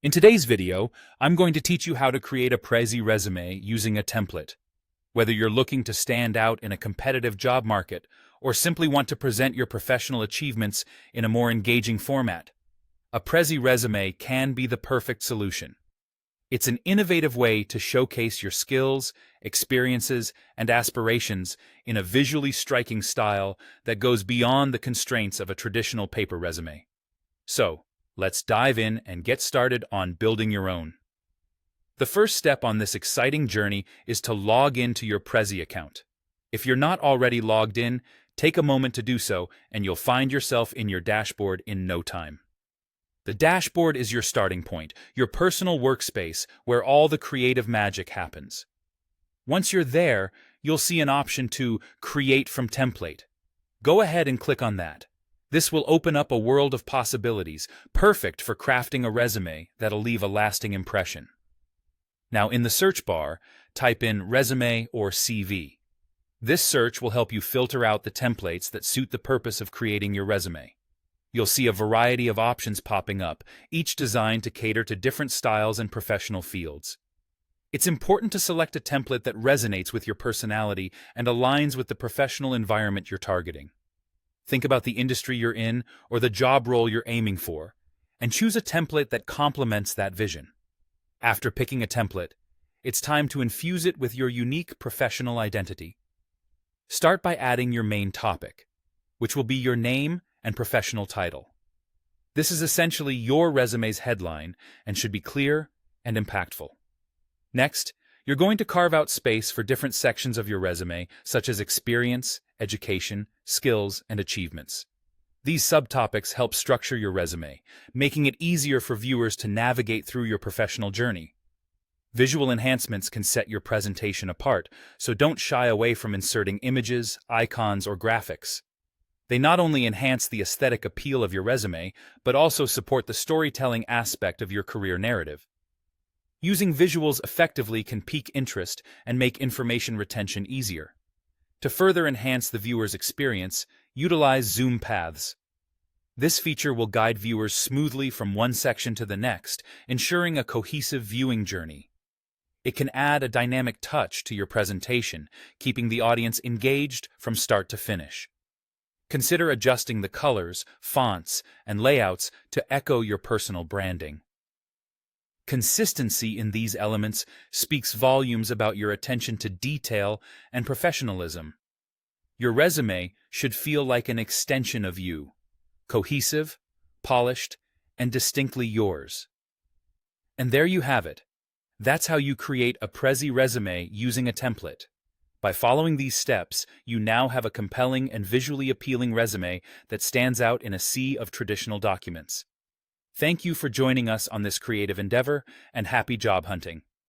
In today's video, I'm going to teach you how to create a Prezi resume using a template. Whether you're looking to stand out in a competitive job market or simply want to present your professional achievements in a more engaging format, a Prezi resume can be the perfect solution. It's an innovative way to showcase your skills, experiences, and aspirations in a visually striking style that goes beyond the constraints of a traditional paper resume. So, let's dive in and get started on building your own. The first step on this exciting journey is to log into your Prezi account. If you're not already logged in, take a moment to do so and you'll find yourself in your dashboard in no time. The dashboard is your starting point, your personal workspace where all the creative magic happens. Once you're there, you'll see an option to Create from Template. Go ahead and click on that. This will open up a world of possibilities, perfect for crafting a resume that'll leave a lasting impression. Now, in the search bar, type in resume or CV. This search will help you filter out the templates that suit the purpose of creating your resume. You'll see a variety of options popping up, each designed to cater to different styles and professional fields. It's important to select a template that resonates with your personality and aligns with the professional environment you're targeting. Think about the industry you're in or the job role you're aiming for, and choose a template that complements that vision. After picking a template, it's time to infuse it with your unique professional identity. Start by adding your main topic, which will be your name and professional title. This is essentially your resume's headline and should be clear and impactful. Next, you're going to carve out space for different sections of your resume, such as experience, education, skills, and achievements. These subtopics help structure your resume, making it easier for viewers to navigate through your professional journey. Visual enhancements can set your presentation apart, so don't shy away from inserting images, icons, or graphics. They not only enhance the aesthetic appeal of your resume, but also support the storytelling aspect of your career narrative. Using visuals effectively can pique interest and make information retention easier. To further enhance the viewer's experience, utilize zoom paths. This feature will guide viewers smoothly from one section to the next, ensuring a cohesive viewing journey. It can add a dynamic touch to your presentation, keeping the audience engaged from start to finish. Consider adjusting the colors, fonts, and layouts to echo your personal branding. Consistency in these elements speaks volumes about your attention to detail and professionalism. Your resume should feel like an extension of you, cohesive, polished, and distinctly yours. And there you have it. That's how you create a Prezi resume using a template. By following these steps, you now have a compelling and visually appealing resume that stands out in a sea of traditional documents. Thank you for joining us on this creative endeavor, and happy job hunting.